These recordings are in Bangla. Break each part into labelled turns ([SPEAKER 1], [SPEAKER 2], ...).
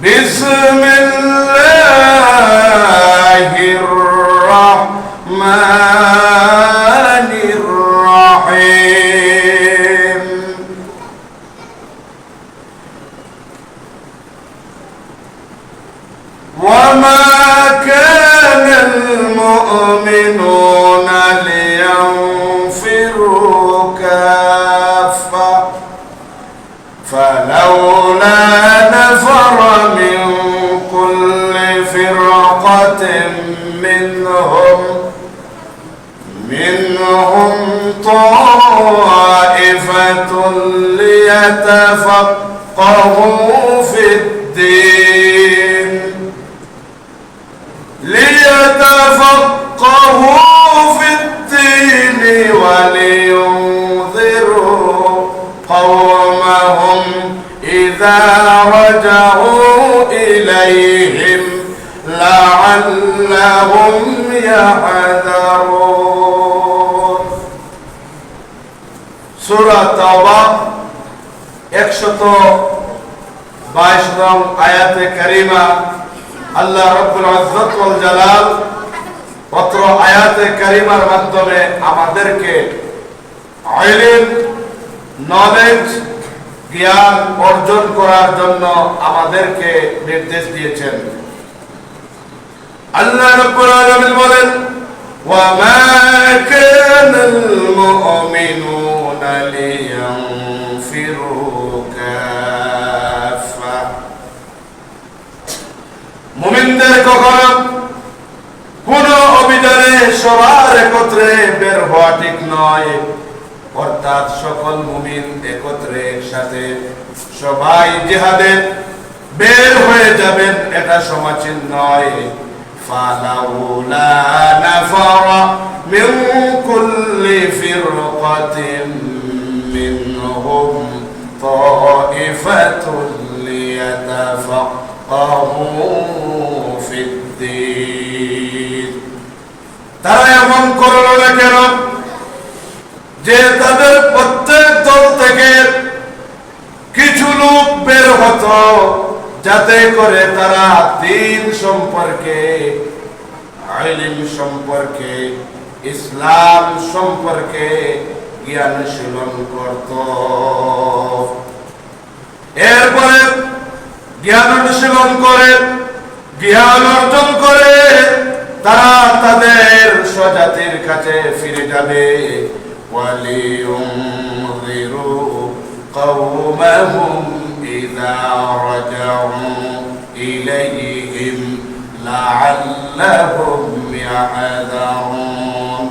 [SPEAKER 1] বিসমিল্লাহির রহমানির রহিম। ওয়ামা কানাল মুমিনুনা লিয়ানফিরু কাফা فلولا نفر من كل فرقة منهم طائفة ليتفقهوا في الدين ولينذروا قومهم إذا رجعوا إليهم لعلهم يحذرون। সূরা তাওবা 122 নং আয়াতে কারিমা আল্লাহ রাব্বুল ইজ্জত ওয়াল জালাল পত্র আয়াতে কারিমার মাধ্যমে আমাদেরকে ইলম, নলেজ, জ্ঞান অর্জন করার জন্য আমাদেরকে নির্দেশ দিয়েছেন। আল্লাহ রাব্বুল আলামিন বলেন, ওয়ামা কানাল মুমিনুনা লিয়ানফিরু কাফা। মুমিনদের কখনো কোন অভিযানে সবার একত্রে বের হওয়া ঠিক নয়, অর্থাৎ সকল মুমিন একত্রে একসাথে সবাই জিহাদে বের হয়ে যাবেন, এটা সমাচীন নয়। ফালাউলা নাফারা মিন কুল্লি ফিরকাতিন মিনহুম তাইফাতুন লিয়াতাফাক্কাহু ফিদ্দীন। তারা এমন করলো না কেন যে তাদের প্রত্যেক দল থেকে কিছু লোক বের হতো, যাতে করে তারা দ্বীন সম্পর্কে, ইলম সম্পর্কে, ইসলাম সম্পর্কে জ্ঞান শীলন করত। এরপরে জ্ঞান অনুশীলন করে, জ্ঞান অর্জন করে তারা তাদের স্বজাতির কাছে ফিরে যাবে। وَلِيُنذِرُوا قَوْمَهُمْ إِذَا رَجَعُوا إِلَيْهِمْ لَعَلَّهُمْ يَحْذَرُونَ।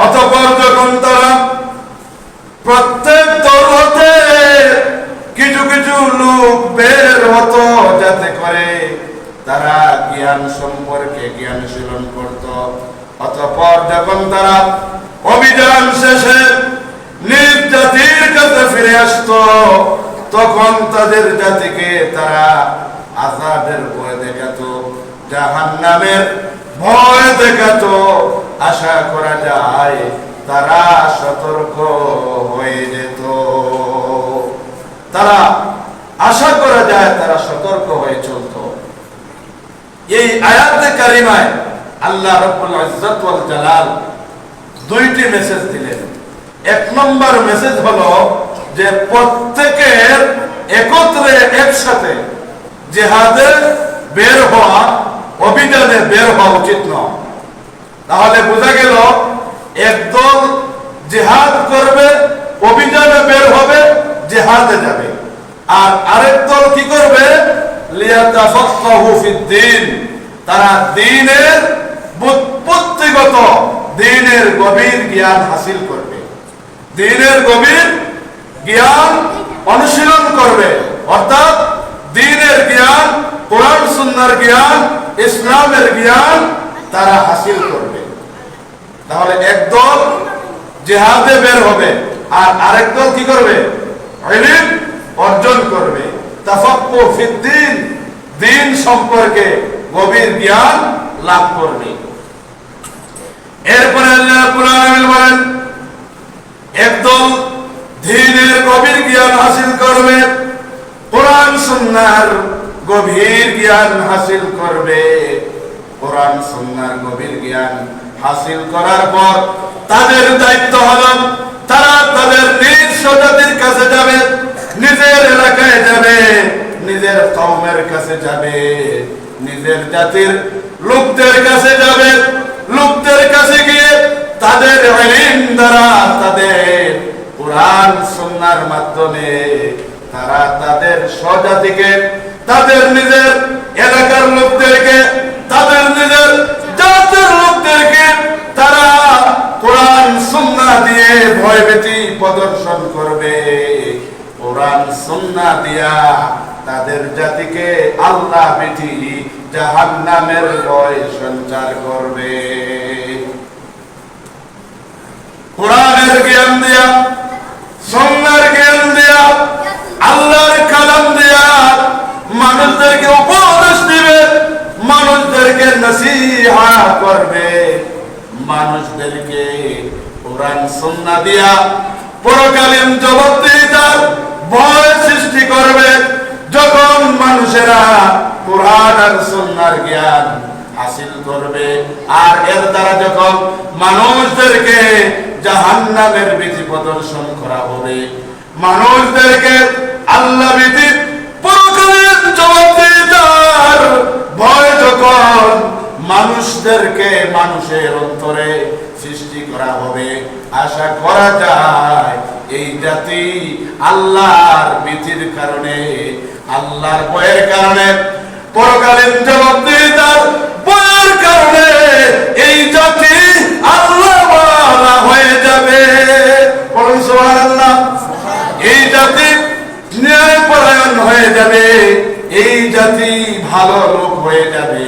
[SPEAKER 1] অতঃপর যখন তারা প্রত্যেক দল হতে কিছু কিছু লোক বের হতো, যাতে করে তারা জ্ঞান সম্পর্কে জ্ঞান শীলন করত। অতঃপর যখন তারা অভিযান শেষে নিজ জাতির কাছে ফিরে আসতো, তখন তাদের জাতিকে তারা আযাবের ভয় দেখাতো, জাহান্নামের ভয় দেখাতো। আশা করা যায় তারা সতর্ক হয়ে যেত। তারা আশা করা যায় তারা সতর্ক হয়ে চলত। এই আয়াতে কারিমায় আল্লাহ রাব্বুল ইজ্জত ওয়াল জালাল দুইটি মেসেজ দিলেন। এক নম্বর মেসেজ হলো যে প্রত্যেকের একত্রে একসাথে জিহাদে বের হওয়া, অভিযানে বের হওয়া উচিত নয়। তাহলে বোঝা গেল একদল জিহাদ করবে, অভিযানে বের হবে, জিহাদে যাবে, আর আরেক দল কি করবে? লিয়াতাফাক্কাহু ফিদ্দীন, তারা দ্বীনের বুৎপত্তিগত, দ্বীনের গভীর জ্ঞান হাসিল করবে, দ্বীনের গভীর জ্ঞান অনুশীলন করবে। অর্থাৎ দ্বীনের জ্ঞান, কোরআন সুন্নাহর জ্ঞান, ইসলামের জ্ঞান তারা হাসিল করবে। তাহলে একদল জিহাদে বের হবে, আর আরেক দল কি করবে? ইলম অর্জন করবে, তাফাক্কুহ ফিদ্দীন, দ্বীন সম্পর্কে গভীর জ্ঞান লাভ করবে। এরপরে আল্লাহ রাব্বুল আলামিন বলেন, একদল দ্বীনের গভীর জ্ঞান হাসিল করবে, কোরআন সুন্নাহর গভীর জ্ঞান হাসিল করবে। কোরআন সুন্নাহর গভীর জ্ঞান হাসিল করার পর তাদের দায়িত্ব হলো তারা তাদের নিজ স্বজাতির কাছে যাবে, নিজের এলাকায় যাবে, নিজের কওমের কাছে যাবে, নিজের জাতির লোকদের কাছে যাবে। লোকদের কাছে গিয়ে তাদের ইলম দ্বারা, তাদের কোরআন সুন্নাহর মাধ্যমে তারা তাদের স্বজাতিকে, তাদের নিজের এলাকার লোকদেরকে, তাদের নিজের জাতির লোকদেরকে তারা কোরআন সুন্নাহ দিয়ে ভয়ভীতি প্রদর্শন করবে। কোরআন সুন্নাহ দিয়া তাদের জাতিকে আল্লাহ ভীতি, জাহান্নামের ভয় সঞ্চার করবে। কোরআনের জ্ঞান দিয়া, সুন্নাহর জ্ঞান দিয়া, আল্লাহর কালাম দিয়া মানুষদেরকে উপদেশ দিবে, মানুষদেরকে নসিহত করবে, মানুষদেরকে কোরআন সুন্নাহ দিয়া পরকালীন জবাবদিহিতার ভয় সৃষ্টি করবে। যখন মানুষেরা কোরআন আর সুন্নাহর জ্ঞান হাসিল করবে আর এর দ্বারা যখন মানুষদেরকে জাহান্নামের ভীতি প্রদর্শন করা হবে, মানুষদেরকে আল্লাহ ভীতি পরকালীন জবাবদিহিতার ভয় যখন মানুষদেরকে মানুষের অন্তরে সৃষ্টি করা হবে, আশা করা যায় এই জাতি আল্লাহর ভীতির কারণে, আল্লাহর ভয়ের কারণে, পরকালীন জবাবদিহিতার ভয়ের কারণে এই জাতি আল্লাহওয়ালা হয়ে যাবে। বলুন সুবহানাল্লাহ। এই জাতি ন্যায়পরায়ণ হয়ে যাবে, এই জাতি ভালো লোক হয়ে যাবে,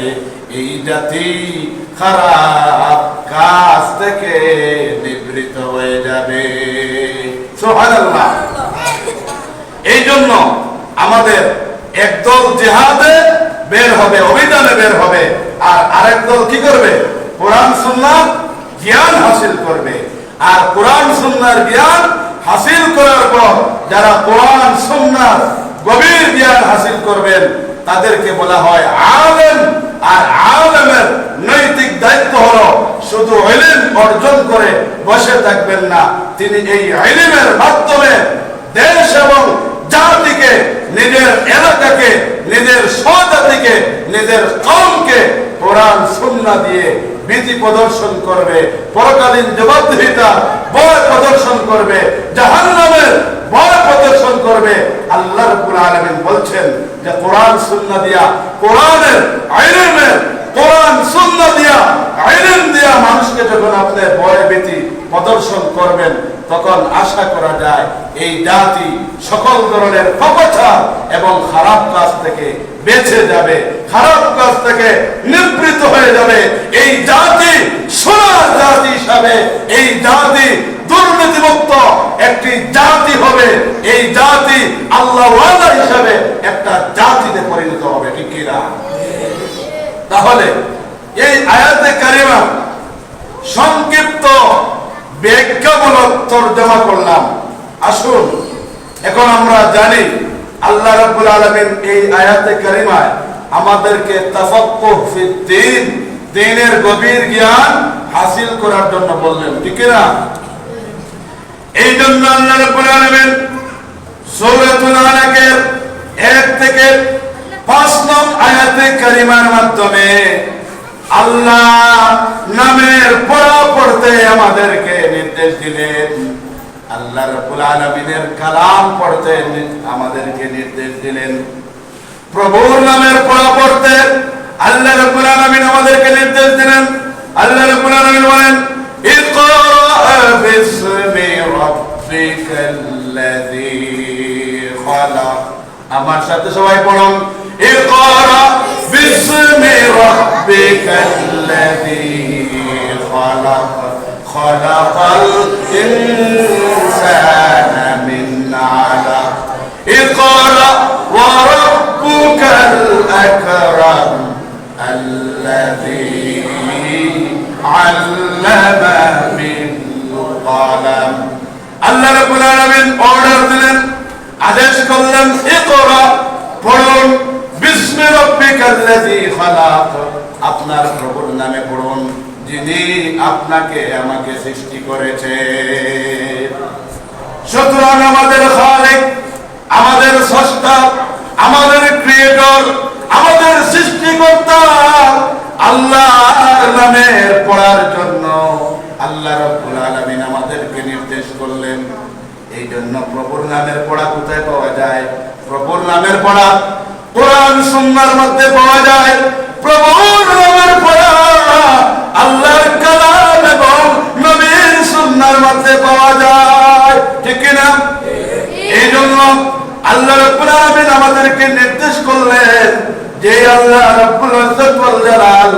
[SPEAKER 1] এই জাতি খারাপ কাজ থেকে নিবৃত্ত হয়ে যাবে। সুবহানাল্লাহ। এই জন্য আমাদের একদল জিহাদে বের হবে, অভিযানে বের হবে, আর আরেক দল কি করবে? কোরআন সুন্নাহ জ্ঞান হাসিল করবে। আর কোরআন সুন্নাহর জ্ঞান হাসিল করার পর যারা কোরআন সুন্নাহর গভীর জ্ঞান হাসিল করবেন তাদেরকে বলা হয় আলেম। আর আলেমের নৈতিক দায়িত্ব হলো শুধু ইলম অর্জন করে বসে থাকবেন না, তিনি এই ইলমের মাধ্যমে দেশ এবং জাতিকে, নিজের এলাকাকে, নিজের স্বজাতিকে, নিজের কওমকে কোরআন সুন্নাহ দিয়ে ভীতি প্রদর্শন করবে, পরকালীন জবাবদিহিতা ভয় প্রদর্শন করবে, জাহান্নামের ভয় প্রদর্শন করবে। আল্লাহ রাব্বুল আলামিন বলছেন যে কোরআন সুন্নাহ দিয়া, কোরআনের ইলমের, কোরআন সুন্নাহ দিয়া, ইলম দিয়া মানুষকে যখন আপনি ভয় ভীতি প্রদর্শন করবেন তখন আশা করা যায় এই জাতি সকল ধরনের পাপাচার এবং খারাপ কাজ থেকে বেঁচে যাবে, খারাপ কাজ থেকে নিবৃত্ত হয়ে যাবে। এই জাতি সোনার জাতি হিসাবে, এই জাতি দুর্নীতিমুক্ত একটি জাতি হবে, এই জাতি আল্লাহওয়ালা হিসাবে একটা জাতিতে পরিণত হবে। ঠিক কি না? তাহলে এই আয়াতে কারিমা সংক্ষিপ্ত ব্যাখ্যামূলক তরজমা করলাম। আসুন এখন আমরা জানি আল্লাহ রাব্বুল আলামিন এই আয়াতে কারিমায় আমাদেরকে তাফাক্কুহ ফিদ্দীন, দ্বীনের গভীর জ্ঞান হাসিল করার জন্য বললেন। ঠিক না? এই জন্য আল্লাহ রাব্বুল আলামিন সূরাতুল আলাকের 1 থেকে 5 নং আয়াতে কারিমার মাধ্যমে আল্লাহ নামের পড়া পড়তে আমাদেরকে নির্দেশ দিলেন, আল্লাহ রাব্বুল আলামিনের কালাম পড়তে আমাদেরকে নির্দেশ দিলেন। প্রভুর নামের পড়া পড়তে আল্লাহ রাব্বুল আলামিন আমাদেরকে নির্দেশ দিলেন। আল্লাহ রাব্বুল আলামিন বলেন, ইকরা বিসমি রাব্বিকাল্লাযী খালাক। আমার সাথে সবাই পড়ুন, ইকরা বিসমি রাব্বিকাল্লাযী খালাক, খালাকাল ইনসানা মিন আলাক, ইকরা ওয়া রাব্বুকাল আকরাম আল্লাযী আল্লামা বিল কলম। আল্লাহ রাব্বুল আলামিন অর্ডার দিলেন, আদেশ করলেন, ইকরা পড়ুন, বিসমি রাব্বিকাল্লাযী খালাক, আপনার প্রভুর নামে পড়ুন যিনি আপনাকে আমাকে সৃষ্টি করেছে। সুতরাং আমাদের খালিক, আমাদের স্রষ্টা, আমাদের ক্রিয়েটর, আমাদের সৃষ্টিকর্তা আল্লাহর নামে পড়ার জন্য আল্লাহ রাব্বুল আলামিন আমাদেরকে নির্দেশ করলেন। এই জন্য প্রভুর নামের পড়া কোথায় পাওয়া যায়? প্রভুর নামের পড়া কোরআন সুন্নাহর মধ্যে পাওয়া যায়। প্রভুর নামের পড়া আল্লাহর কালাম এবং নবীর সুন্নাহর মধ্যে পাওয়া যায়, ঠিক কি না? এই জন্য আল্লাহ রাব্বুল আলামিন আমাদেরকে নির্দেশ করলেন যে আল্লাহ রাব্বুল ইজ্জত ওয়াল জালাল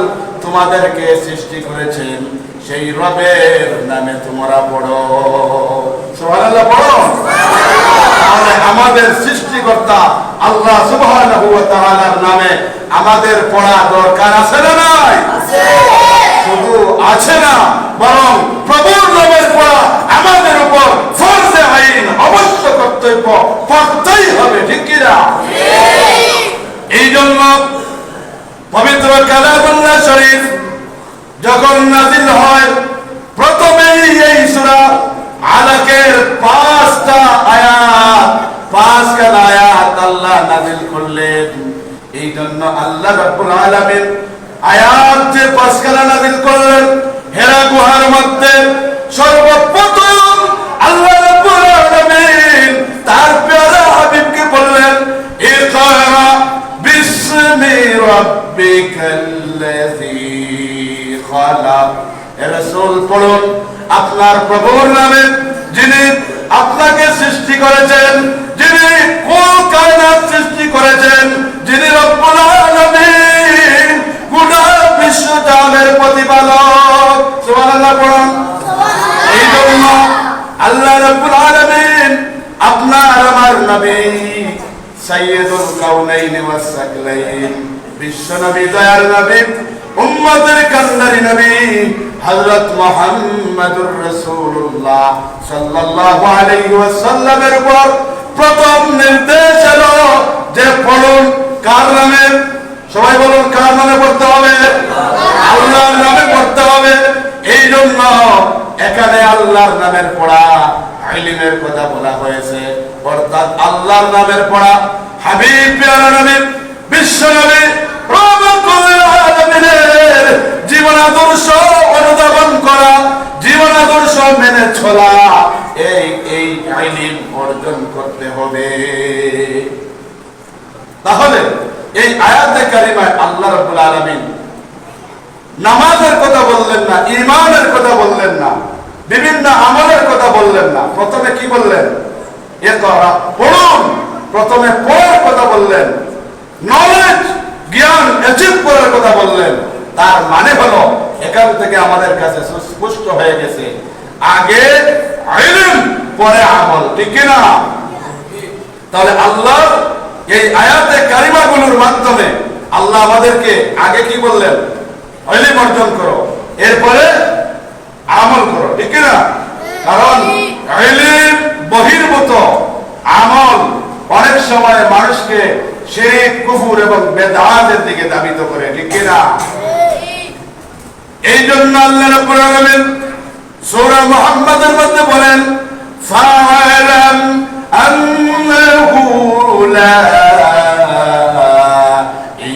[SPEAKER 1] তোমাদেরকে সৃষ্টি করেছেন, সেই রবের নামে তোমরা পড়ো। সুবহানাল্লাহ পড়ো। তাহলে আমাদের সৃষ্টিকর্তা আল্লাহ সুবহানাহু ওয়া তাআলার নামে আমাদের পড়া দরকার আছে না নাই? আছে। শুধু আছে না, বরং প্রভুর নামের পড়া আমাদের উপর ফরজে আইন, অবশ্য কর্তব্য, পড়তেই হবে, ঠিক কি না? এই জন্য পবিত্র কালামুল্লাহ শরীফ যখন নাযিল হয়, প্রথমেই এই সূরা আলাকের 5টা আয়াত, 5খানা আয়াত আল্লাহ নাযিল করলেন। এই জন্য আল্লাহ রাব্বুল আলামিন আয়াত যে 5খানা নাযিল করলেন, হেরা গুহার মধ্যে সর্বপ্রথম আল্লাহ রাব্বুল আলামিন তার প্যারা হাবিবকে বললেন, ইকরা বিসমি রাব্বিকাল্লাযী খালাক। হে রাসূল পড়ুন আপনার প্রভুর নামে যিনি আপনাকে সৃষ্টি করেছেন, যিনি কুল কায়নাত সৃষ্টি করেছেন, যিনি রব্বুল আলামিন গোটা বিশ্বজাহানের প্রতিপালক। সুবহানাল্লাহ পড়ুন। এই জন্য আল্লাহ রাব্বুল আলামিন আপনার আমার নবী সাইয়্যিদুল কাউনাইন ওয়াস সাকলাইন, বিশ্ব নবী, দয়ার নবী, উম্মতের কান্ডারি নবী হযরত মুহাম্মদুর রাসূলুল্লাহ সাল্লাল্লাহু আলাইহি ওয়াসাল্লামের উপর প্রথম নির্দেশ হলো যে পড়ুন কার নামে? সবাই বলুন, কার নামে পড়তে হবে? আল্লাহর নামে পড়তে হবে। এই জন্য এখানে আল্লাহর নামের পড়া ইলমের কথা বলা হয়েছে, অর্থাৎ আল্লাহর নামের পড়া হাবিব প্যারা নবী, বিশ্ব নবী, রহমাতুল আলামিনের জীবন আদর্শ অনুধাবন করা, জীবন আদর্শ মেনে চলা, এই ইলম অর্জন করতে হবে। তাহলে এই আয়াতে কারিমায় আল্লাহ রাব্বুল আলামিন নামাজের কথা বললেন না, ঈমানের কথা বললেন না, বিভিন্ন আমলের কথা বললেন না। প্রথমে কি বললেন? ইকরা, পড়ুন। প্রথমে পড়ার কথা বললেন, নলেজ, জ্ঞান অ্যাচিভ করার কথা বললেন। তার মানে হলো এখান থেকে আমাদের কাছে সুস্পষ্ট হয়ে গেছে, আগে ইলম পরে আমল, ঠিক কি না? তাহলে আল্লাহ এই আয়াতে কারিমাগুলোর মাধ্যমে আল্লাহ আমাদেরকে আগে কি বললেন? ইলম অর্জন করো, এরপরে আমল করো, ঠিক কি না? কারণ ইলম বহির্ভূত আমল অনেক সময় মানুষকে শিরক, কুফর এবং বেদাতের দিকে ধাবিত করে, ঠিক কি না? এই জন্য আল্লাহ রাব্বুল আলামিন সূরা মুহাম্মাদের মধ্যে বলেন, ফা'লাম আন্নাহু লা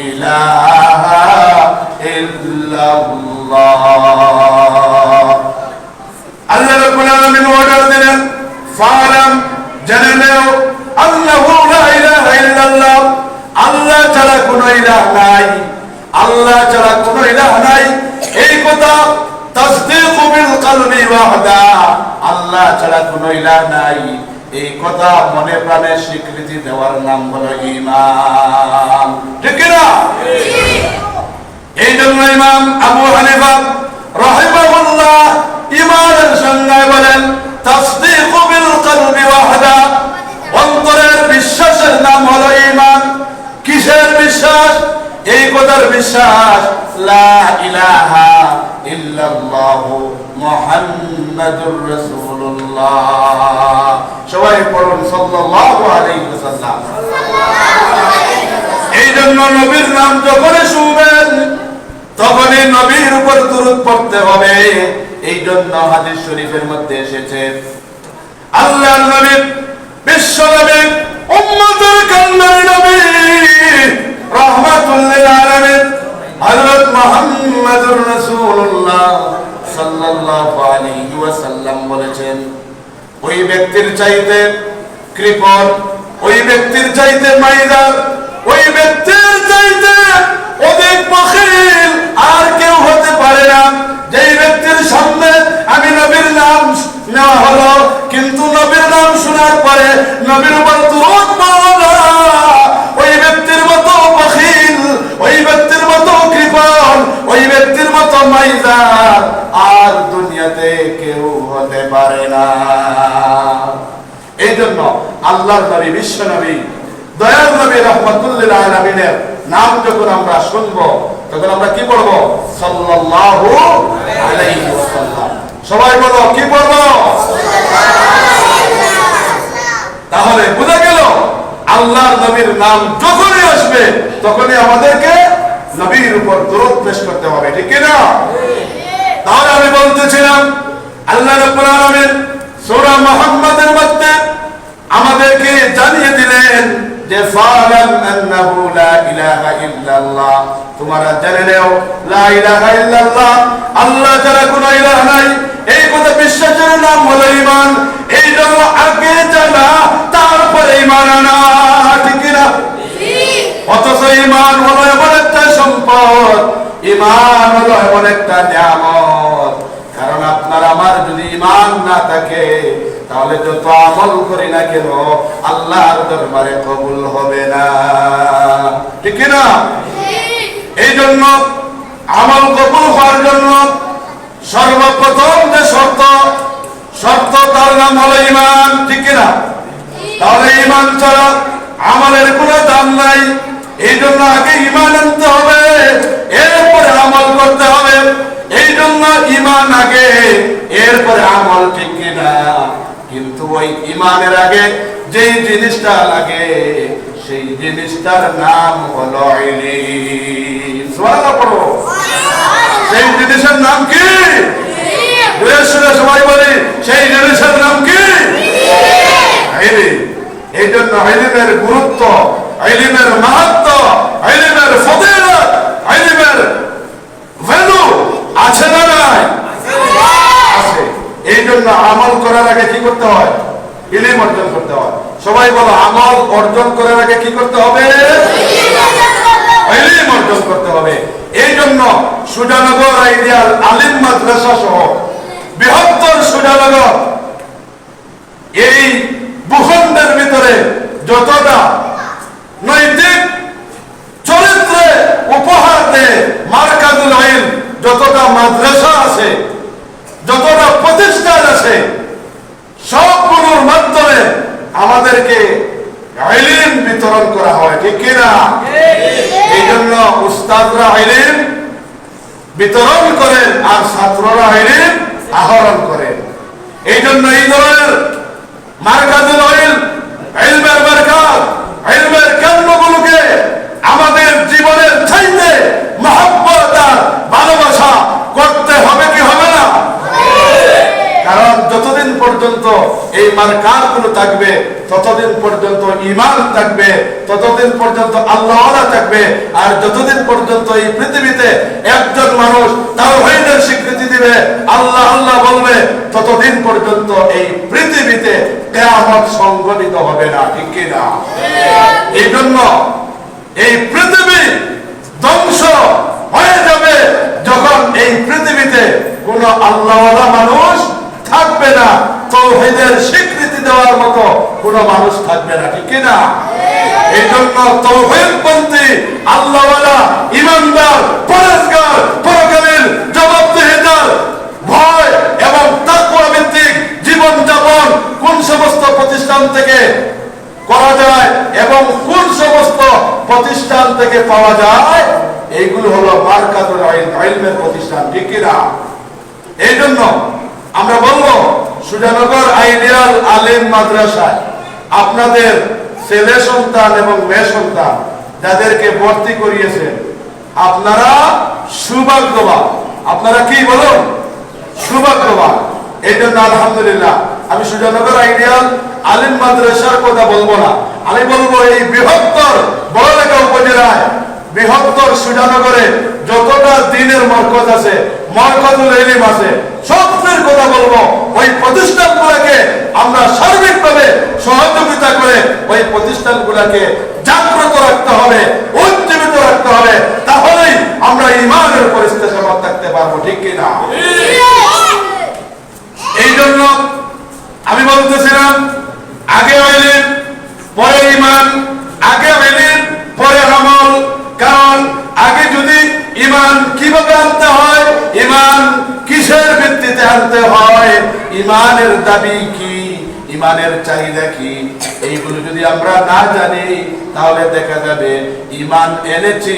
[SPEAKER 1] ইলাহা ইল্লাল্লাহ। আল্লাহ রাব্বুল আলামিন অর্ডার দিলেন, ফা'লাম, জেনে নাও, আন্নাহু লা ইলাহা ইল্লাল্লাহ, আল্লাহ ছাড়া কোনো ইলাহ নাই, আল্লাহ ছাড়া কোনো ইলাহ নাই। এই কথা তাসদীক বিল কলবি ওয়াহদা, আল্লাহ ছাড়া কোনো ইলাহ নাই, এই কথা মনে প্রাণে স্বীকৃতি দেওয়ার নাম হলো ঈমান, ঠিক কি না? এই জন্য ইমাম আবু হানিফা রাহিমাহুল্লাহ ঈমানের সংজ্ঞায় বলেন, তাসদীক বিল কলবি ওয়াহদা, অন্তরের বিশ্বাসের নাম হলো ঈমান। কিসের বিশ্বাস? এই কথার বিশ্বাস, লা ইলাহা ইল্লাল্লাহু মুহাম্মাদুর রাসূলুল্লাহ। সবাই পড়ুন সাল্লাল্লাহু আলাইহি ওয়াসাল্লাম। এই জন্য নবীর নাম যখনই শুনবেন তখনই নবীর উপর দুরূদ পড়তে হবে। এই জন্য হাদিস শরীফের মধ্যে এসেছে আল্লাহর নবী বিশ্ব নবী উম্মতের কান্ডারি নবী রাহমাতুল লিল আলামিন হযরত মুহাম্মদুর রাসূলুল্লাহ সাল্লাল্লাহু আলাইহি ওয়াসাল্লাম বলেছেন, ওই ব্যক্তির চাইতে কৃপণ, ওই ব্যক্তির চাইতে মাইদার, ওই ব্যক্তির চাইতে অধিক বখিল আর কেউ হতে পারে না। যেই ব্যক্তির সামনে আমি নবীর নাম নেওয়া হলো, কিন্তু নবীর নাম শোনার পরে নবীর উপর দুরূদ পড়ল না, ওই ব্যক্তির মতো বখিল, ওই ব্যক্তির মতো কৃপণ, ওই ব্যক্তির মতো মাইদার আর দুনিয়াতে কেউ হতে পারে না। এই জন্য আল্লাহর নবী, বিশ্ব নবী, দয়াল নবী রাহমাতুল লিল আলামিনের নাম যখন আমরা শুনবো তখন আমরা কি পড়বো? সাল্লাল্লাহু আলাইহি ওয়াসাল্লাম। সবাই বলো কি পড়বো? তাহলে বোঝা গেল আল্লাহর নবীর নাম যখনই আসবে তখনই আমাদেরকে নবীর উপর দরুদ পেশ করতে হবে, ঠিক কি না? তাহলে আমি বলতেছিলাম আল্লাহ রাব্বুল আলামিন সূরা মুহাম্মাদের মধ্যে আমাদেরকে জানিয়ে দিলেন যে ফালাম আন্নাহু লা ইলাহা ইল্লাল্লাহ, তোমরা জেনে নাও লা ইলাহা ইল্লাল্লাহ, আল্লাহ ছাড়া কোনো ইলাহ নাই, এই কথা বিশ্বাসের নাম হলো ঈমান। এই জন্য আগে জানা তারপরে ঈমান আনা, ঠিক কি না? অথচ ঈমান হলো এমন একটা সম্পদ, ঈমান হলো এমন একটা নিয়ামত, কারণ আপনার আমার যদি ঈমান না থাকে তাহলে যত আমল করি না কেন আল্লাহর দরবারে কবুল হবে না, ঠিক কি না? এই জন্য আমল কবুল হওয়ার জন্য সর্বপ্রথম যে শর্ত তার নাম হলো ঈমান, ঠিক কি না? তাহলে ঈমান ছাড়া আমলের কোনো দাম নাই। এই জন্য আগে ঈমান আনতে হবে, এরপরে আমল করতে হবে। এই জন্য ঈমান আগে, এরপরে আমল, ঠিক কি না? কিন্তু ওই ঈমানের আগে যেই জিনিসটা লাগে সেই জিনিসটার নাম হলো ইলম। সুবহানাল্লাহ পড়ো। সেই জিনিসের নাম কি? সবাই বলি সেই জিনিসের নাম কি? ইলম। এই জন্য ইলমের গুরুত্ব, ইলমের মাহাত্ম্য, ইলমের ফজিলত, ইলমের ভ্যালু আছে না নাই? আছে। এই জন্য আমল করার আগে কি করতে হয়? ইলম অর্জন করতে হয়। সবাই বলো আমল অর্জন করার আগে কি করতে হবে? ইলম অর্জন করতে হবে। এই জন্য সুজানগর আইডিয়াল আলিম মাদ্রাসা সহ বৃহত্তর সুজানগর এই ভূখণ্ডের ভিতরে যতটা নৈতিক চরিত্রে উপহার দেয় মারকাজুল ইলম, যতটা মাদ্রাসা আছে, যতটা প্রতিষ্ঠান আছে, সবগুলোর মাধ্যমে আমাদেরকে ইলম বিতরণ করা হয়, ঠিক কি না? এই জন্য উস্তাদরা ইলম বিতরণ করেন আর ছাত্ররা ইলম আহরণ করেন। এই জন্য এই ধরনের মারকাজুল ইলম, ইলমের বরকত, ইলমের কেন্দ্রগুলোকে আমাদের জীবনের চাইতে মহব্বত আর ভালোবাসা করতে হবে কি হবে না? কারণ যতদিন পর্যন্ত এই মারকাজগুলো থাকবে ততদিন পর্যন্ত ঈমান থাকবে, ততদিন পর্যন্ত আল্লাহওয়ালা থাকবে। আর যতদিন পর্যন্ত এই পৃথিবীতে একজন মানুষ তাওহীদের স্বীকৃতি দিবে, আল্লাহ আল্লাহ বলবে, ততদিন পর্যন্ত এই পৃথিবীতে কিয়ামত সংঘটিত হবে না, ঠিক কি না? এই জন্য এই পৃথিবী ধ্বংস হয়ে যাবে যখন এই পৃথিবীতে কোনো আল্লাহওয়ালা মানুষ থাকবে না, তাওহীদের স্বীকৃতি দেওয়ার মতো কোনো মানুষ থাকবে না, ঠিক কি না? এই জন্য তাওহীদপন্থী, আল্লাহওয়ালা, ঈমানদার, পরহেজগার, পরকালীন জবাবদিহিতার ভয় এবং তাকওয়া ভিত্তিক জীবন যাপন কোন সমস্ত প্রতিষ্ঠান থেকে করা যায় এবং কোন সমস্ত প্রতিষ্ঠান থেকে পাওয়া যায়, এইগুলো হলো মারকাজুল ইলমের প্রতিষ্ঠান, ঠিক কি না? এই জন্য আমরা বলবো সুজানগর আইডিয়াল আলিম মাদ্রাসায় আপনাদের ছেলে সন্তান এবং মেয়ে সন্তান যাদেরকে ভর্তি করিয়েছেন, আপনারা সৌভাগ্যবান। আপনারা কি বলুন? সৌভাগ্যবান। এই জন্য আলহামদুলিল্লাহ আমি সুজানগর আইডিয়াল আলিম মাদ্রাসার কথা বলবো না, আমি বলবো এই বৃহত্তর বড়লেখা উপজেলায় বৃহত্তর সুজানগরে যতটা দিনের মরকজ আছে, মরকজুল ইলম আছে, সবটির কথা বলবো। ওই প্রতিষ্ঠানগুলোকে আমরা সার্বিকভাবে সহযোগিতা করে ওই প্রতিষ্ঠানগুলোকে জাগ্রত রাখতে হবে, উজ্জীবিত রাখতে হবে, তাহলেই আমরা ঈমানের পরিস্থিতি সমাজ থাকতে পারবো। ঠিক কিনা? এই জন্য আমি বলতেছিলাম, আগে ইলম পরে ঈমান, আগে ইলম পরে আমল। কারণ আগে যদি ঈমান কিভাবে আনতে হয়, ঈমান কিসের ভিত্তিতে আনতে হয়, ঈমানের দাবি কি, ঈমানের চাহিদা কি, এইগুলো যদি আমরা না জানি তাহলে দেখা যাবে ঈমান এনেছি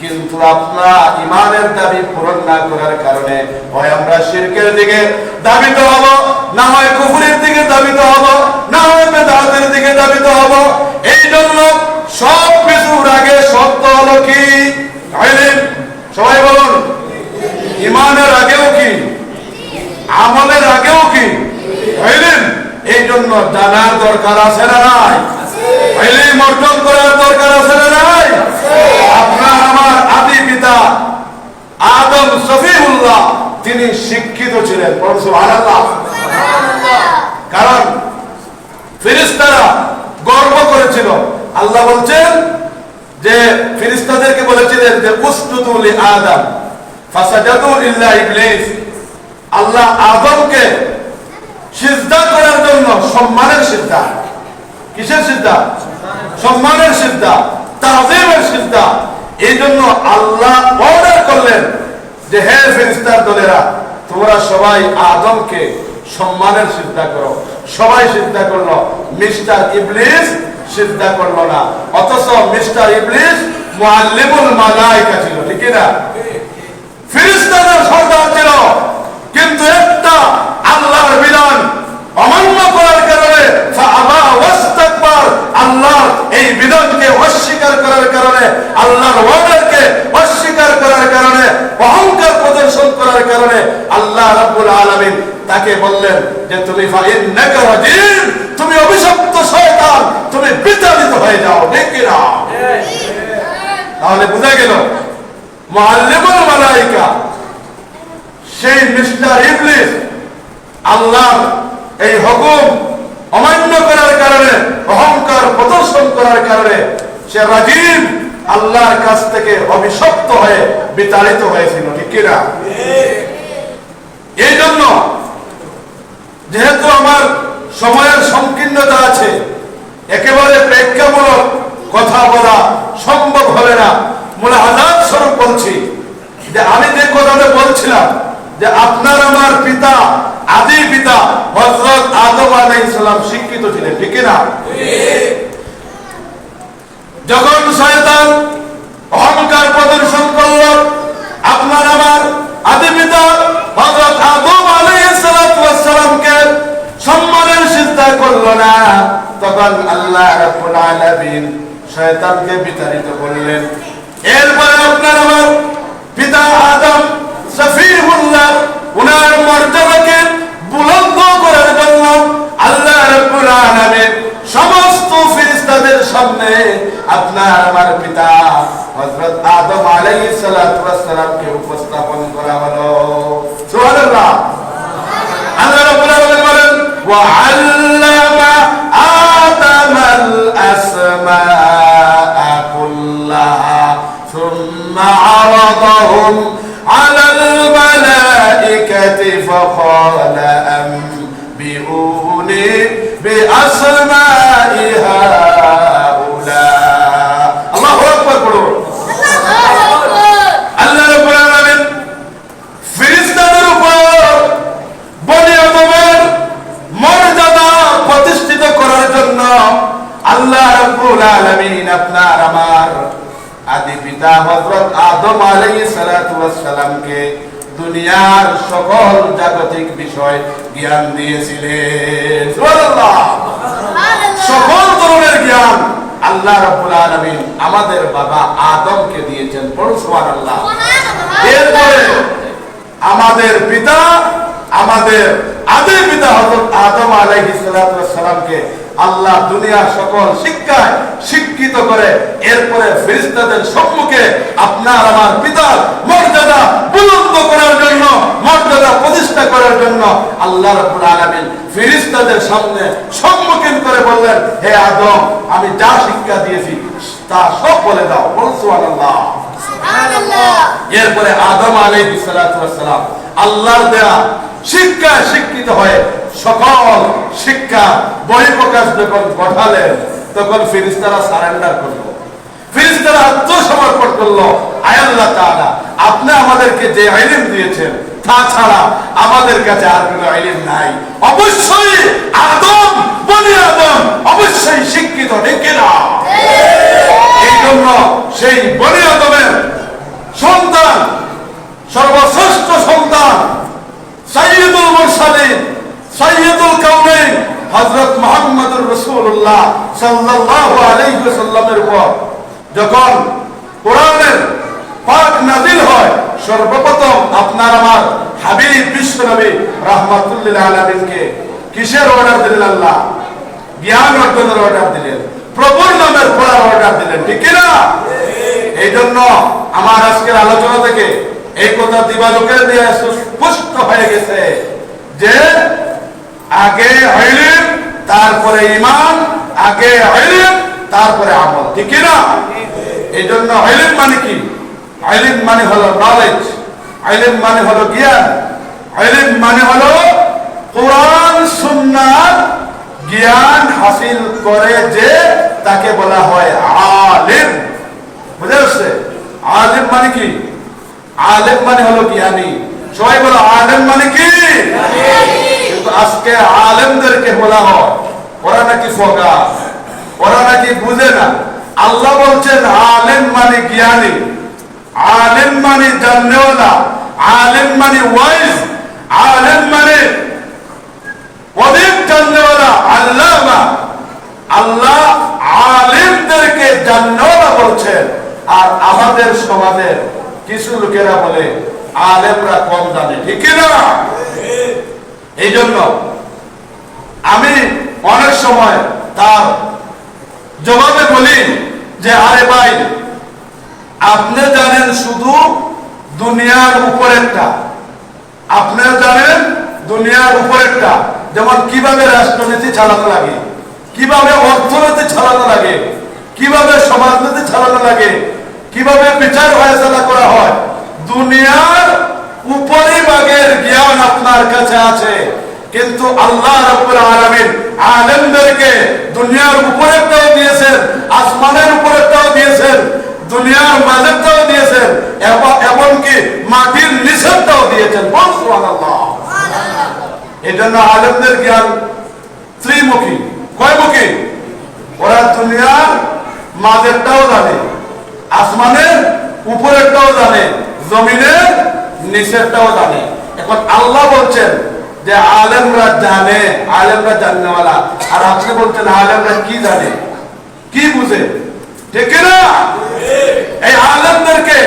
[SPEAKER 1] কিন্তু আমরা ঈমানের দাবি পূরণ না করার কারণে হয় আমরা শিরকের দিকে ধাবিত হব, না হয় কুফরের দিকে ধাবিত হব, না হয় বেদাতের দিকে ধাবিত হব। এই জন্য সব কিছুর আগে শর্ত হলো কি? ইলম। সবাই বলুন, ঈমানের আগেও কি, আমলের আগেও কি? ইলম। এই জন্য জানার দরকার আছে না নাই? ইলম অর্জন করার দরকার আছে না নাই? আপনার আমার আদি পিতা আদম সফিউল্লাহ তিনি শিক্ষিত ছিলেন। সুবহানাল্লাহ। কারণ ফেরেশতারা গর্ব করেছিল। আল্লাহ বলছেন যে ফেরেশতাদেরকে বলেছিলেন যে উসজুদু লি আদম ফাসাজাদু ইল্লা ইবলিস। আল্লাহ আদমকে সিজদা করার জন্য, সম্মানের সিজদা, কিসের সিজদা? সম্মানের সিজদা, তাযীমের সিজদা। এই জন্য আল্লাহ অর্ডার করলেন যে হে ফেরেশতার দলেরা, তোমরা সবাই আদমকে সম্মানের সিজদা করো। সবাই সিজদা করলো, মিস্টার ইবলিস সিজদা করলো না। অথচ মিস্টার ইবলিস মুআল্লিমুল মালায়েকা ছিল। ঠিক না? ফেরেশতাদের সর্দার ছিল, কিন্তু একটা আল্লাহর বিধান অমান্য করার কারণে ফাআবা ওয়াস্তাকবার, আল্লাহর এই বিধানকে অস্বীকার করার কারণে, আল্লাহর ওয়াদাকে অস্বীকার করার কারণে, অহংকার প্রদর্শন করার কারণে আল্লাহ রাব্বুল আলামিন তাকে বললেন যে তুমি ফাইন্নাকা রাজিম, তুমি অভিশপ্ত শয়তান, তুমি বিতাড়িত হয়ে যাও। ঠিক কি না? তাহলে বোঝা গেল মুআল্লিমুল মালায়েকা সেই মিস্টার ইবলিস আল্লাহর এই হুকুম অমান্য করার কারণে, অহংকার প্রদর্শন করার কারণে সে রাজিম, আল্লাহর কাছ থেকে অভিশপ্ত হয়ে বিতাড়িত হয়েছিল। ঠিক কি না? এই জন্য যেহেতু আমার সময়ের সংকীর্ণতা আছে, একেবারে প্রেক্ষামূলক কথা বলা সম্ভব হবে না। মুলাহাজাত স্বরূপ বলছি যে আমি যে কথাটা বলছিলাম যে আপনার আমার পিতা, আদি পিতা হযরত আদম আলাইহিস সালাম শিক্ষিত ছিলেন। ঠিক না? যখন শয়তান অহংকার প্রদর্শন করল, আপনার আমার আদি পিতা হযরত আদম আলাইহিস সালামকে সম্মানের সিজদা করল না, তখন আল্লাহ রাব্বুল আলামিন শয়তানকে বিতাড়িত করলেন। এরপরে আপনার আমার পিতা আদম সফিউল্লাহ উনার মর্যাদাকে বুলন্দ করার জন্য আল্লাহ রাব্বুল আলামিন সমস্ত ফেরেশতাদের সামনে আপনার আমার পিতা হযরত আদম আলাইহিস সালাতু ওয়াস সালামকে উপস্থাপন করা হলো। সুবহানাল্লাহ। আল্লাহ রাব্বুল আলামিন বলেন ওয়া আল্লামা আদামাল আসমাআ কুল্লাহা সুম্মা আরাদাহুম আলাল মালাইকাতি ফাকালা আনবিউনি বিআসমাই হাউলা। আল্লাহু আকবার পড়ো। আল্লাহ রাব্বুল আলামিন ফেরেশতাদের উপর বনি আদমের মর্যাদা প্রতিষ্ঠিত করার জন্য আল্লাহ রাব্বুল আলামিন আপনার আমার আদি পিতা হযরত আদম আলাইহিস সালাতু ওয়াস সালামকে দুনিয়ার সকল জাগতিক বিষয় জ্ঞান দিয়েছিলেন। সুবহানাল্লাহ। সকল ধরনের জ্ঞান আল্লাহ রাব্বুল আলামিন আমাদের বাবা আদমকে দিয়েছেন। বড় সুবহানাল্লাহ। এরপরে আমাদের পিতা, আমাদের আদি পিতা হযরত আদম আলাইহিস সালাতু ওয়াস সালামকে আল্লাহ দুনিয়ার সকল শিক্ষায় শিক্ষিত করে এরপরে ফেরেশতাদের সম্মুখে আপনার আমার পিতার মর্যাদা বুলন্দ করার জন্য, মর্যাদা প্রতিষ্ঠা করার জন্য আল্লাহ রাব্বুল আলামিন ফেরেশতাদের সামনে সম্মুখীন করে বললেন, হে আদম, আমি যা শিক্ষা দিয়েছি তা সব বলে দাও। বল সুবহানাল্লাহ। এরপরে আদম আলাইহিস সালাতু ওয়াস সালাম আল্লাহর দেয়া শিক্ষা শিক্ষিত হয়ে সকল শিক্ষা বহিঃপ্রকাশ যখন ঘটালেন তখন ফেরেশতারা সারেন্ডার করলো, ফেরেশতারা আত্মসমর্পণ করলো। আয় আল্লাহ তাআলা, আপনি আমাদেরকে যে ইলম দিয়েছেন তাছাড়া আমাদের কাছে আর কোনো ইলম নাই। অবশ্যই আদম, বনি আদম অবশ্যই শিক্ষিত, ঠিক না? এই জন্য সেই বনি আদমের সন্তান, সর্বশ্রেষ্ঠ সন্তান, সাইয়্যিদুল মুরসালিন, সাইয়্যিদুল কাউনাইন হযরত মুহাম্মদুর রাসূলুল্লাহ সাল্লাল্লাহু আলাইহি ওয়াসাল্লামের উপর যখন কোরআনের পাক নাযিল হয়, সর্বপ্রথম আপনার আমার হাবিব বিশ্বনবী রাহমাতুল লিল আলামিনকে কিসের অর্ডার দিলেন? আল্লাহ জ্ঞান অর্জনের অর্ডার দিলেন, প্রভুর নামের পড়ার অর্ডার দিলেন, ঠিক না? এই জন্য আমার আজকের আলোচনা থেকে এই কথা দিবালোকের দিয়ে স্পষ্ট হয়ে গেছে যে আগে ইলম তারপরে ঈমান, আগে ইলম তারপরে আমল, ঠিক না? এই জন্য ইলম মানে কি? ইলম মানে হলো নলেজ, ইলম মানে হলো জ্ঞান, ইলম মানে হলো কোরআন সুন্নাহ জ্ঞান হাসিল করে যে তাকে বলা হয় আলেম। বুঝা যাচ্ছে? আলেম মানে কি? আলেম মানে হলো জ্ঞানী। সবাই বলো আলেম মানে কি? কিন্তু আজকে আলেমদেরকে বলা হয় ওরা নাকি ফোকা, ওরা নাকি বুঝে না। আল্লাহ বলছেন আলেম মানে জ্ঞানী, আলেম মানে জাননেওয়ালা, আলেম মানে ওয়াইজ, আলেম মানে অনেক জাননেওয়ালা, আল্লামা। আল্লাহ আলেমদেরকে জাননেওয়ালা বলছেন। আর আমাদের সমাজের কিছু লোকেরা বলে আলেমরা কম জানে, ঠিক না? এই জন্য আমি অনেক সময় তার জবাবে বলি যে আরে ভাই, আপনি জানেন শুধু দুনিয়ার উপরেরটা, আপনিও জানেন দুনিয়ার উপরেরটা, যেমন কিভাবে রাষ্ট্রনীতি চালানো লাগে, কিভাবে অর্থনীতি চালানো লাগে, কিভাবে সমাজনীতি চালানো লাগে, কিভাবে বিচার ফয়সালা করা হয়। দুনিয়ার উপরিভাগের জ্ঞান আপনার কাছে আছে, কিন্তু আল্লাহ রাব্বুল আলামিন আলেমদেরকে দুনিয়ার উপরেরটাও দিয়েছেন, আসমানের উপরেরটাও দিয়েছেন, দুনিয়ার মাঝেরটাও দিয়েছেন, এমনকি মাটির নিচেরটাও দিয়েছেন। বল সুবহানাল্লাহ। এই জন্য আলেমদের জ্ঞান ত্রিমুখী। কয়মুখী? ওরা দুনিয়ার মাঝেরটাও জানে, আসমানের উপরেরটাও জানে, জমিনের নিচেরটাও জানে। এখন আল্লাহ বলছেন যে আলেমরা জানে, আলেমরা জাননেওয়ালা, আর আপনি বলছেন আলেমরা কি জানে, কি বুঝে, ঠিক না? এই আলেমদেরকে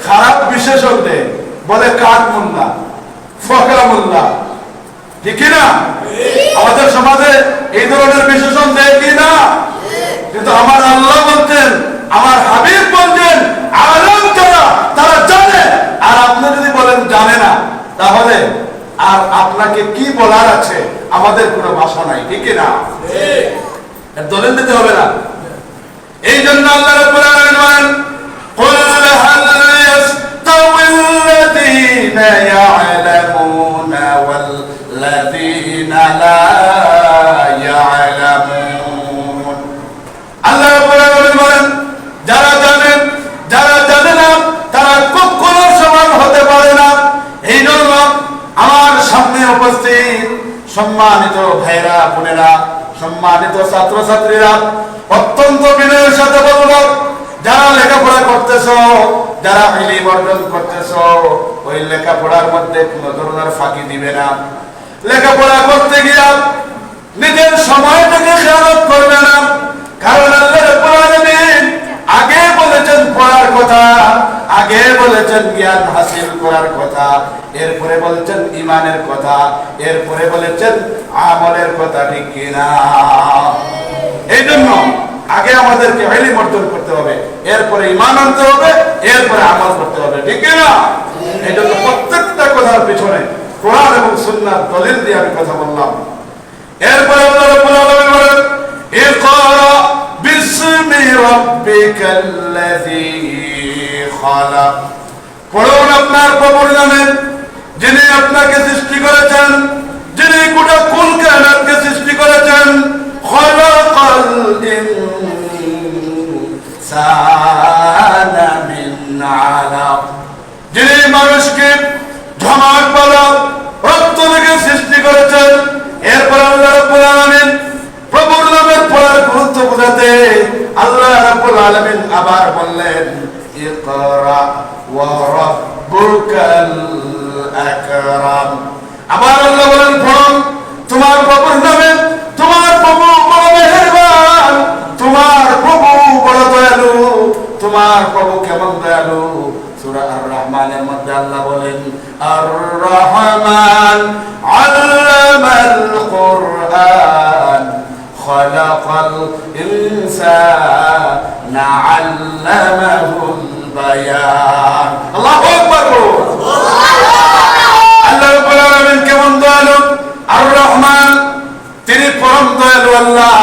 [SPEAKER 1] খারাপ বিশেষণ দেয়, বলে কাঠ মোল্লা, ফকরা মোল্লা, ঠিক না? আমাদের সমাজে এই ধরনের বিশেষণ দেয় কি না? কিন্তু আমার আল্লাহ বলতেন, আমার হাবিব বলতেন আলেম যারা তারা জানে। আর আপনি যদি বলেন জানে না, তাহলে আর আপনাকে কি বলার আছে? আমাদের কোনো ভাষা নাই, ঠিক না? দলিল দিতে হবে না। এই জন্য আল্লাহ রাব্বুল আলামিন বলেন, কুল হাল ইয়াস্তাউিল্লাযীনা ইয়া'লামুনা ওয়াল্লাযীনা লা ইয়া'লামুন। আল্লাহ রাব্বুল আলামিন বলেন, যারা জানেন, যারা জানে না, তারা কখনো সমান হতে পারে না। এই জন্য আমার সামনে উপস্থিত সম্মানিত ভাইরা, বোনেরা, সম্মানিত ছাত্রছাত্রীরা, অত্যন্ত বিনয়ের সাথে বলবো, যারা লেখাপড়া করতেছ, যারা ইলম অর্জন করতেছ, ওই লেখাপড়ার মধ্যে কোনো ধরনের ফাঁকি দিবে না। লেখাপড়া করতে গিয়া নিজের সময়টাকে খেয়ালত করবে না, কারণ আল্লাহ রাব্বুল আলামিন কথা, আগে বলেছেন জ্ঞান হাসিল করার কথা, এরপরে বলেছেন ঈমানের কথা, এরপরে বলেছেন আমলের কথা, ঠিক কিনা? এই জন্য আগে আমাদেরকে ইলম অর্জন করতে হবে, এরপরে ঈমান আনতে হবে, এরপরে আমল করতে হবে, ঠিক কিনা? এই জন্য প্রত্যেকটা কথার পিছনে কোরআন এবং সুন্নাহ দলিল দিয়ে আমি কথা বললাম। এরপরে আল্লাহ রাব্বুল আলামিন বলেন, ইকরা বিসমি রাব্বিকাল্লাযী খালাক। পড়ুন আপনার প্রভুর নামে, যিনি আপনাকে সৃষ্টি করেছেন, যিনি গোটা কুল কায়নাতকে সৃষ্টি করেছেন। খালাকাল ইনসানা মিন আলাক, যিনি মানুষকে ঝমাট বাঁধা রক্ত থেকে সৃষ্টি করেছেন। এরপর আল্লাহ রাব্বুল আলামিন প্রভুর নামের পড়ার গুরুত্ব বোঝাতে আল্লাহ রাব্বুল আলামিন আবার বললেন, ইকরা ওয়া রাব্বুকাল আকরাম। আবার আল্লাহ বলেন, পড়ুন তোমার প্রভুর নামে, তোমার প্রভু বড় মেহেরবান, তোমার প্রভু বড় দয়ালু। তোমার প্রভু কেমন দয়ালু? সূরা আর-রহমানের মধ্যে আল্লাহ বলেন, আর-রহমান আল্লামাল কুরআন খালাকাল ইনসানা আল্লামাহুল বায়ান। আল্লাহু আকবার। আল্লাহ রাব্বুল আলামিন কেমন দয়ালু? আর-রহমান, তিনি পরম দয়ালু আল্লাহ,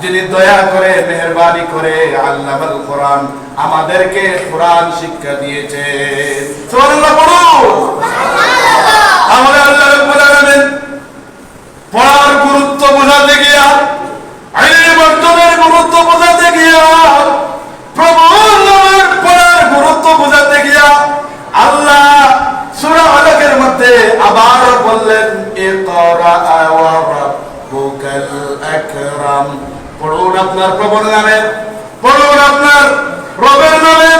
[SPEAKER 1] যিনি দয়া করে মেহেরবানি করে আল্লামাল কুরআন, আমাদেরকে কোরআন শিক্ষা দিয়েছে। সুবহানাল্লাহ পড়ুন। আমাদের আল্লাহ রাব্বুল আলামিন পড়ার গুরুত্ব বোঝাতে গিয়া, ইলম অর্জনের গুরুত্ব বোঝাতে গিয়া, প্রভুর নামের পড়ার গুরুত্ব বোঝাতে গিয়া আল্লাহ সূরা আলাকের মধ্যে আবার বললেন, ইকরা ওয়া রাব্বুকাল আকরাম। পড়ুন আপনার প্রভুর নামে, পড়ুন আপনার রবের নামে,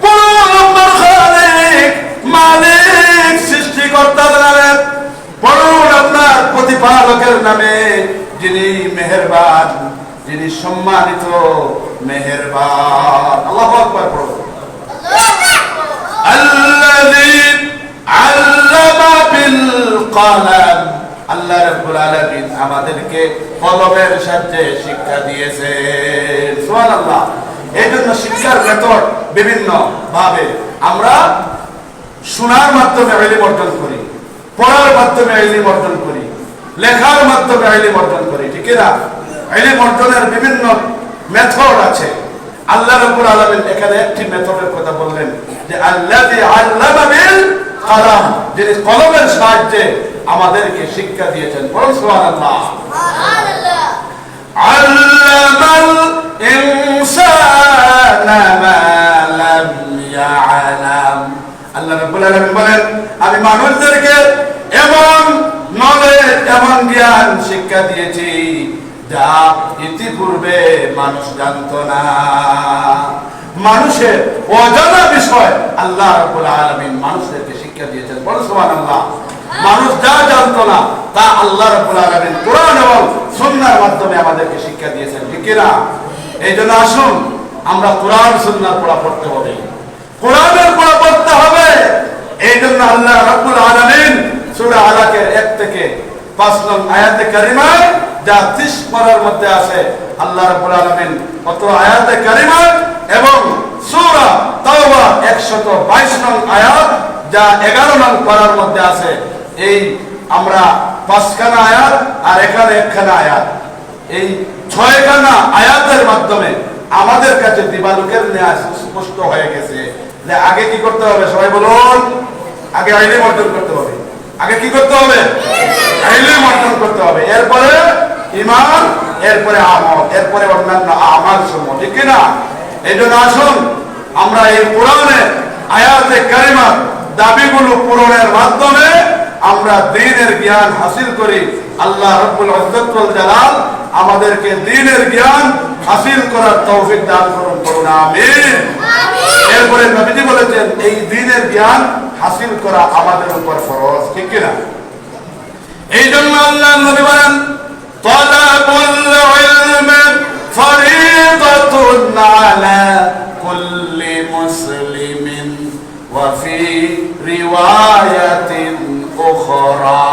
[SPEAKER 1] পড়ুন আপনার খালিক মালিক সৃষ্টিকর্তার নামে, পড়ুন আপনার প্রতিপালকের নামে, যিনি মেহেরবান, যিনি সম্মানিত মেহেরবান। আল্লাহু আকবার পড়ুন। আল্লাযী আল্লামা বিল কলম। আল্লাহ রাব্বুল আলামিন আমাদেরকে কলমের সাহায্যে শিক্ষা দিয়েছেন। সুবহানাল্লাহ। এই জন্য শিক্ষার মেথড বিভিন্ন ভাবে, আমরা শোনার মাধ্যমে ইলম অর্জন করি, পড়ার মাধ্যমে ইলম অর্জন করি, লেখার মাধ্যমে ইলম অর্জন করি, ঠিক না? ইলম অর্জনের বিভিন্ন মেথড আছে। আল্লাহ রাব্বুল আলামিন এখানে একটি মেথডের কথা বললেন, যে আল্লাযী আল্লামা বিল কলম, যিনি কলমের সাহায্যে আমাদেরকে শিক্ষা দিয়েছেন। বলুন সুবহানাল্লাহ। সুবহানাল্লাহ। আল্লামাল ইনসানা মা লাম ইয়ালাম। আল্লাহ রাব্বুল আলামিন বলেন, আমি মানুষদেরকে এমন নলেজ, এমন জ্ঞান শিক্ষা দিয়েছি যা ইতিপূর্বে মানুষ জানতো না। মানুষের অজানা বিষয় আল্লাহ রাব্বুল আলামিন মানুষদেরকে শিক্ষা দিয়েছেন। বলুন সুবহানাল্লাহ। মানুষ যা জানতো না তা আল্লাহ রাব্বুল আলামিন কোরআন এবং সুন্নাহর মাধ্যমে আমাদেরকে শিক্ষা দিয়েছেন, ঠিক না? এই জন্য আসুন আমরা কোরআন সুন্নাহর পড়া পড়তে হবে, কোরআনের পড়া পড়তে হবে। এই জন্য আল্লাহ রাব্বুল আলামিন সূরা আলাকের 1 থেকে 5 নং আয়াতে কারিমায় যা 30 পারার মধ্যে আছে, আল্লাহ রাব্বুল আলামিন কত আয়াতে কারিমা এবং সূরা তাওবা 122 নং আয়াত যা 11 নং পারার মধ্যে আছে। এই আমরা 5 খানা আয়াত আর এখানে 1 খানা আয়াত, এই 6 খানা আয়াতের মাধ্যমে আমাদের কাছে দিবালুকের ন্যায় স্পষ্ট হয়ে গেছে যে আগে কি করতে হবে। সবাই বলুন, আগে ইলম অর্জন করতে হবে। আগে কি করতে হবে? ইলম অর্জন করতে হবে, এরপরে ঈমান, এরপরে আমল, এরপরে অন্যান্য আমাল সমূহ, ঠিক না? এই জন্য আসুন আমরা এই কোরআনের আয়াতে কারিমার দাবিগুলো পূরণের মাধ্যমে আমরা দ্বীনের জ্ঞান হাসিল করি। আল্লাহ রাব্বুল ইজ্জত ওয়াল জালাল আমাদেরকে দ্বীনের জ্ঞান হাসিল করার তৌফিক দান করুন, বলুন আমিন। এরপরে নবীজি বলেছেন এই দ্বীনের জ্ঞান হাসিল করা আমাদের উপর ফরজ, ঠিক কি না? এই জন্য আল্লাহ নবী বলেন, তালাবুল ইলমি ফরিদাতুন আলা কুল্লি মুসলিম। وفي رواية أخرى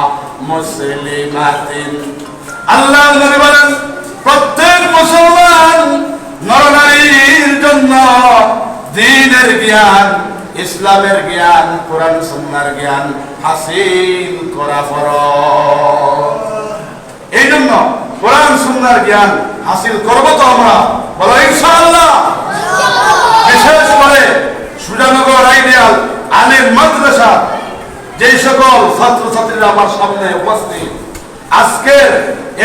[SPEAKER 1] مسلمة আল্লাহ নবী বলেন প্রত্যেক মুসলমান নরনারীর জন্য দ্বীনের জ্ঞান, ইসলামের জ্ঞান, কোরআন সুন্নাহর জ্ঞান হাসিল করা ফরজ। এই জন্য কোরআন সুন্নাহর জ্ঞান হাসিল করব তো আমরা, বলো ইনশাআল্লাহ। বিশেষ করে সুজানগর আইডিয়াল আলিম মাদ্রাসা যেই সকল ছাত্রছাত্রীরা আমার সামনে উপস্থিত, আজকের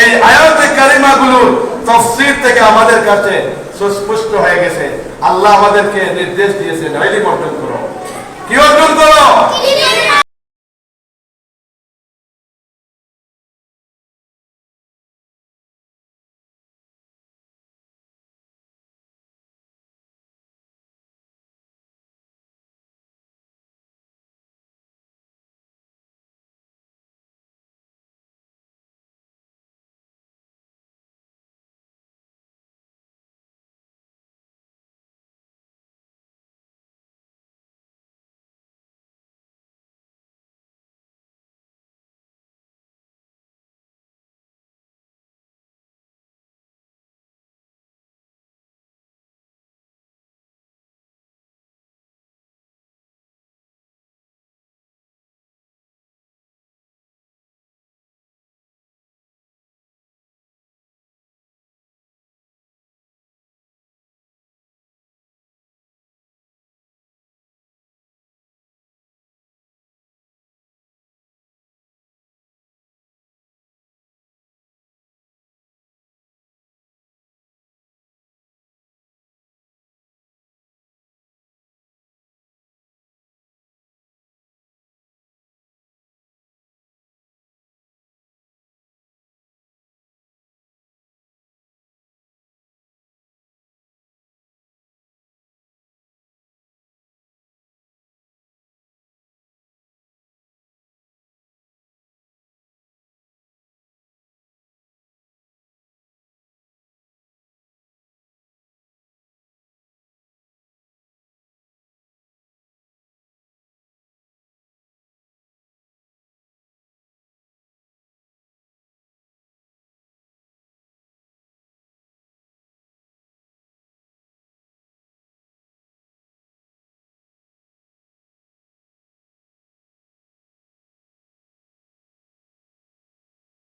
[SPEAKER 1] এই আয়াতে কারিমাগুলোর তাফসীর থেকে আমাদের কাছে সুস্পষ্ট হয়ে গেছে, আল্লাহ আমাদেরকে নির্দেশ দিয়েছেন ইলম অর্জন করো। কি অর্জন করো?